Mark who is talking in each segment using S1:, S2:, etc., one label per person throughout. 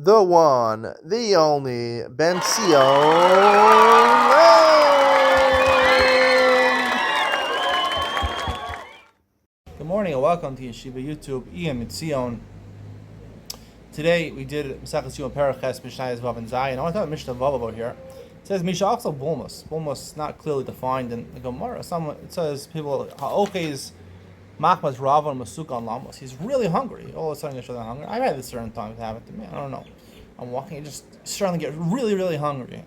S1: the one, the only, Ben Sion. Good morning and welcome to Yeshiva YouTube, Iyun and Sion. Today we did Mesachas Yoma Paraches Mishnayos Vav and Zayin. I want to talk about Mishnah Vav over here. It says Misha also Bulmus. Bulmus not clearly defined in the Gemara. It says people Ha'okes Machmas Rava and Masuka Lamos. He's really hungry. All of a sudden he shows that hunger. I've had this certain times happen to me. I don't know. I'm walking and just starting to get really, really hungry.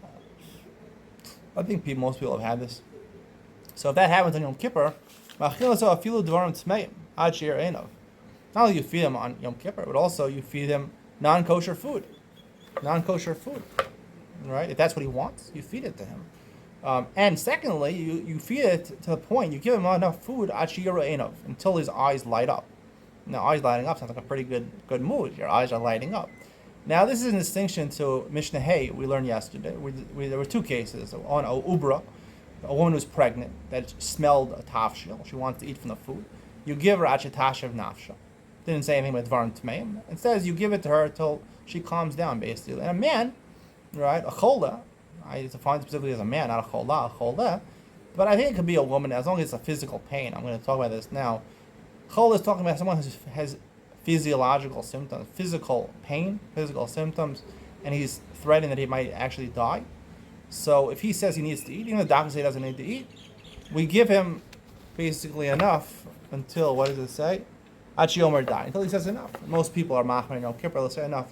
S1: I think most people have had this. So if that happens on Yom Kippur, not only you feed him on Yom Kippur, but also you feed him non-kosher food. Non-kosher food. Right? If that's what he wants, you feed it to him. And secondly, you feed it to the point, you give him enough food until his eyes light up. Now, eyes lighting up sounds like a pretty good mood. Your eyes are lighting up. Now, this is in distinction to Mishnah Hay we learned yesterday. There were two cases. One, Ubra, a woman who's pregnant that smelled a tafshil. She wants to eat from the food. You give her achetash of nafsha. Didn't say anything about dvarim tmeim. It says you give it to her until she calms down, basically. And a man, right, a chola, I define specifically as a man, not a chola, but I think it could be a woman as long as it's a physical pain. I'm going to talk about this now. Chola is talking about someone who has physiological symptoms, physical pain, physical symptoms, and he's threatening that he might actually die. So if he says he needs to eat, even the doctor says he doesn't need to eat, we give him basically enough until, what does it say? Yoma die, until he says enough. Most people are machmir Yom Kippur, they'll say enough.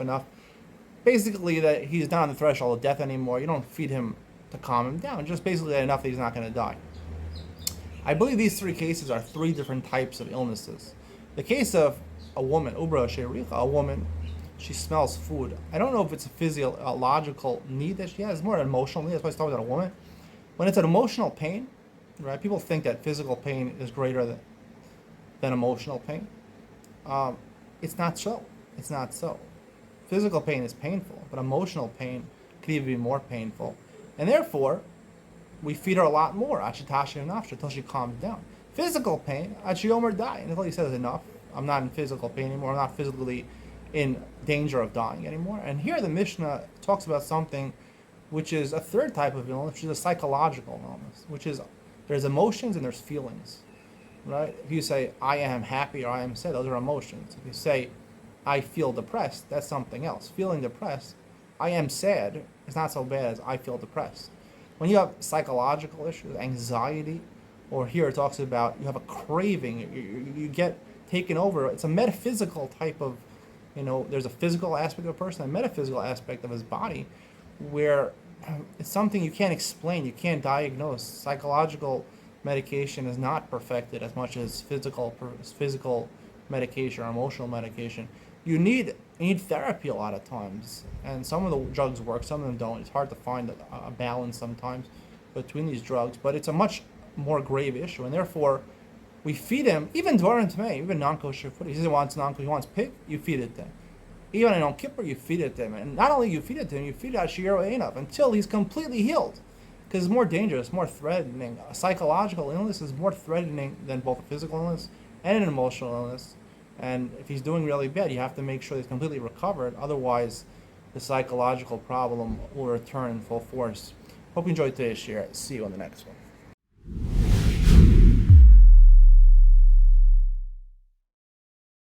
S1: Basically that he's not on the threshold of death anymore. You don't feed him to calm him down, just basically enough that he's not going to die. I believe these three cases are three different types of illnesses. The case of a woman, Ubra Sheiricha, a woman, she smells food. I don't know if it's a physiological need that she has, it's more an emotional need. That's why I talking about a woman. When it's an emotional pain, right? People think that physical pain is greater than emotional pain. It's not so. It's not so. Physical pain is painful, but emotional pain could even be more painful. And therefore, we feed her a lot more, achetash and nafsha, until she calms down. Physical pain, Yoma die, until he says enough. I'm not in physical pain anymore. I'm not physically in danger of dying anymore. And here the Mishnah talks about something which is a third type of illness, which is a psychological illness, which is there's emotions and there's feelings, right? If you say, I am happy or I am sad, those are emotions. If you say, I feel depressed, that's something else. Feeling depressed, I am sad, is not so bad as I feel depressed. When you have psychological issues, anxiety, or here it talks about you have a craving, you get taken over. It's a metaphysical type of, there's a physical aspect of a person, a metaphysical aspect of his body, where it's something you can't explain, you can't diagnose. Psychological medication is not perfected as much as physical medication or emotional medication. You need therapy a lot of times, and some of the drugs work, some of them don't. It's hard to find a balance sometimes between these drugs, but it's a much more grave issue, and therefore we feed him, even dvarim tmei, even non-kosher food. He says he wants non-kosher, he wants pig, you feed it to him. Even in Yom Kippur, you feed it to him. And not only you feed it to him, you feed it enough until he's completely healed. Because it's more dangerous, more threatening. A psychological illness is more threatening than both a physical illness and an emotional illness. And if he's doing really bad, you have to make sure he's completely recovered. Otherwise, the psychological problem will return in full force. Hope you enjoyed today's share. See you on the next one.